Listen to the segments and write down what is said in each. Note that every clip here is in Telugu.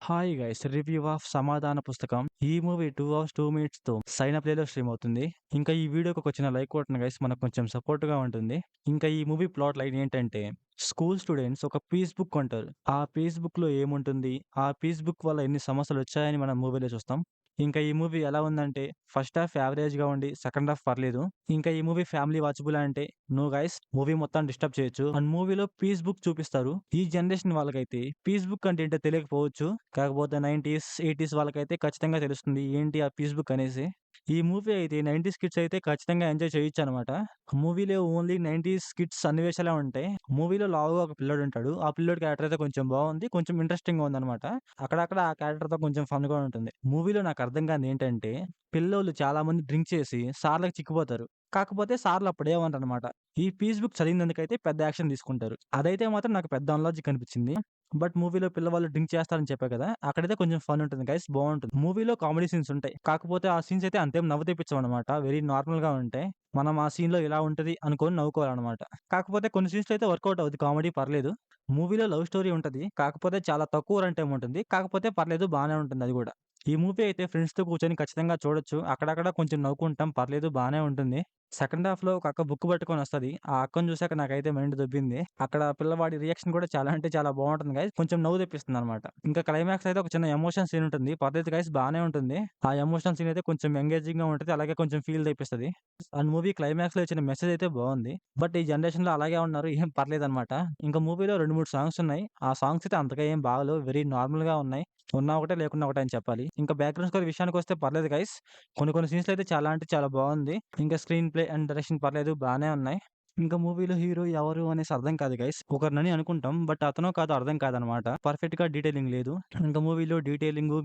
హాయ్ గైస్ రివ్యూ ఆఫ్ సమాధాన పుస్తకం. ఈ మూవీ 2 అవర్స్ 2 మినిట్స్‌తో సైన్ అప్ ప్లేలో స్ట్రీమ్ అవుతుంది. ఇంకా ఈ వీడియోకి ఒక చిన్న లైక్ కొట్టండి గైస్, మనకు కొంచెం సపోర్ట్‌గా ఉంటుంది. ఇంకా ఈ మూవీ ప్లాట్ లైన్ ఏంటంటే, స్కూల్ స్టూడెంట్స్ ఒక పీస్ బుక్ కొంటారు. ఆ పీస్ బుక్‌లో ఏముంటుంది? ఆ పీస్ బుక్ వల్ల ఎన్ని సమస్యలొచ్చాయని మనం మూవీలో చూస్తాం. ఇంకా ఈ మూవీ ఎలా ఉందంటే, ఫస్ట్ హాఫ్ యావరేజ్‌గా ఉండి, సెకండ్ హాఫ్ పర్లేదు. ఇంకా ఈ మూవీ ఫ్యామిలీ వాచబులా అంటే, నో గైస్, మూవీ మొత్తం డిస్టర్బ్ చేయొచ్చు. అండ్ మూవీలో పీస్ బుక్ చూపిస్తారు. ఈ జనరేషన్ వాళ్ళకైతే పీస్ బుక్ అంటే ఏంటో తెలియకపోవచ్చు. కాకపోతే 90స్, 80స్ వాళ్ళకైతే ఖచ్చితంగా తెలుస్తుంది. ఏంటి ఆ పీస్ బుక్ అనేసి. ఈ మూవీ అయితే 90స్ కిడ్స్ అయితే ఖచ్చితంగా ఎంజాయ్ చేయొచ్చనమాట. మూవీలో ఓన్లీ 90స్ కిడ్స్ సన్నివేశాలే ఉంటాయి. మూవీలో లావుగా ఒక పిల్లోడుంటాడు. ఆ పిల్లోడి క్యారెక్టర్ అయితే కొంచెం బావుంది. కొంచెం ఇంట్రెస్టింగ్‌గా ఉందనమాట. అక్కడక్కడ ఆ క్యారెక్టర్‌తో కొంచెం ఫన్‌గా ఉంటుంది. మూవీలో నాకు అర్థం కానిదేంటంటే, పిల్లోళ్ళు చాలా మంది డ్రింక్ చేసి సార్‌లకి చిక్కిపోతారు. కాకపోతే సార్‌లు అప్పుడేమనరనమాట. ఈ పీస్ బుక్ చదివినందుకైతే పెద్ద యాక్షన్ తీసుకుంటారు. అదైతే మాత్రం నాకు పెద్ద అన్‌లాజిక్ అనిపించింది. బట్ మూవీలో పిల్లవాళ్ళు డ్రింక్ చేస్తారని చెప్పా కదా! అక్కడైతే కొంచెం ఫన్ ఉంటుంది గైస్, బావుంటుంది. మూవీలో కామెడీ సీన్స్ ఉంటాయి. కాకపోతే ఆ సీన్స్ అయితే అంతేం నవ్వు తెప్పించవనమాట. వెరీ నార్మల్‌గా ఉంటాయి. మనం ఆ సీన్‌లో ఇలా ఉంటది అనుకోని నవ్వుకోవాలనమాట. కాకపోతే కొన్ని సీన్స్‌లో అయితే వర్కౌట్ అవుద్ది, కామెడీ పర్లేదు. మూవీలో లవ్ స్టోరీ ఉంటది. కాకపోతే చాలా తక్కువ రన్ టైమ్ ఉంటుంది. కాకపోతే పర్లేదు, బానే ఉంటుంది అది గూడా. ఈ మూవీ అయితే ఫ్రెండ్స్‌తో కూర్చొని ఖచ్చితంగా చూడొచ్చు. అక్కడక్కడ కొంచెం నవ్వుకుంటాం, పర్లేదు, బానే ఉంటుంది. సెకండ్ హాఫ్‌లో ఒక అక్క బుక్ పట్టుకొనొస్తది. ఆ అక్కని చూసాక నాకైతే మైండ్ దొబ్బింది. అక్కడ పిల్లవాడి రియాక్షన్ కూడా చాలా అంటే చాలా బావుంటుంది గైస్. కొంచెం నవ్వు తెప్పిస్తుందనమాట. ఇంకా క్లైమాక్స్ అయితే ఒక చిన్న ఎమోషన్ సీన్ ఉంటుంది. పర్లేదు గైస్, బానే ఉంటుంది. ఆ ఎమోషనల్ సీన్ అయితే కొంచెం ఎంగేజింగ్‌గా ఉంటది. అలాగే కొంచెం ఫీల్ తెప్పిస్తది. అండ్ మూవీ క్లైమాక్స్‌లో ఇచ్చిన మెసేజ్ అయితే బావుంది. బట్ ఈ జనరేషన్‌లో అలాగే ఉన్నారు. ఏం పర్లేదనమాట. ఇంకా మూవీలో 2, 3 సాంగ్స్ ఉన్నాయి. ఆ సాంగ్స్ అయితే అంతగా ఏం బాగలేవు. వెరీ నార్మల్‌గా ఉన్నాయి. ఉన్నా ఒకటే, లేకున్నా ఒకటే అని చెప్పాలి. ఇంకా బ్యాక్‌గ్రౌండ్ స్కోర్ విషయానికొస్తే పర్లేదు గైస్. కొన్ని కొన్ని సీన్స్‌లో అయితే చాలా అంటే చాలా బావుంది. ఇంకా స్క్రీన్ ప్లే అండ్ డైరెక్షన్ పర్లేదు, బానే ఉన్నాయి. ఇంకా మూవీలో హీరో ఎవరు అనేసి అర్థం కాదు గైస్. ఒకరినని అనుకుంటాం. బట్ అతనో కాదో అర్థం కాదనమాట. పర్ఫెక్ట్‌గా డీటెయిలింగ్ లేదు. ఇంకా మూవీలో డీటెయిలింగు,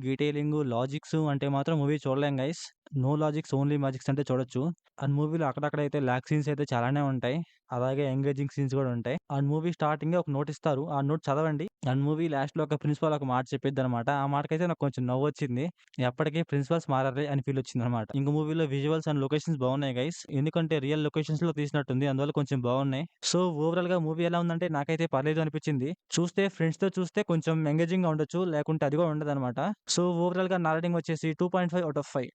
లాజిక్స్ అంటే మాత్రం మూవీ చూడలేం guys. No logics, only magics అంటే చూడొచ్చు. అండ్ మూవీలో అక్కడక్కడైతే లాగ్ సీన్స్ అయితే చాలానే ఉంటాయి. అలాగే ఎంగేజింగ్ సీన్స్ గూడా ఉంటాయి. అండ్ మూవీ స్టార్టింగే ఒక నోట్ ఇస్తారు. ఆ నోట్ చదవండి. అండ్ మూవీ లాస్ట్‌లో ఒక ప్రిన్సిపల్ ఒక మాట చెప్పిద్దనమాట. ఆ మాటకైతే నాకు కొంచెం నవ్వొచ్చింది. ఎప్పటికి ప్రిన్సిపల్స్ మారరులే అని ఫీలొచ్చిందనమాట. ఇంక మూవీలో విజువల్స్ అండ్ లొకేషన్స్ బాగున్నాయి గైస్. ఎందుకంటే రియల్ లొకేషన్స్‌లో తీసినట్టుంది. అందువల్ల కొంచెం బాగున్నాయి. సో, ఓవరాల్‌గా మూవీ ఎలా ఉందంటే నాకైతే పర్లేదు అనిపిచ్చింది. చూస్తే ఫ్రెండ్స్‌తో చూస్తే కొంచెం ఎంగేజింగ్‌గా ఉండొచ్చు. లేకుంటే అది గూడా ఉండదనమాట. సో, ఓవరాల్‌గా నా రేటింగ్ వచ్చేసి 2.5 ఔట్ ఆఫ్ 5.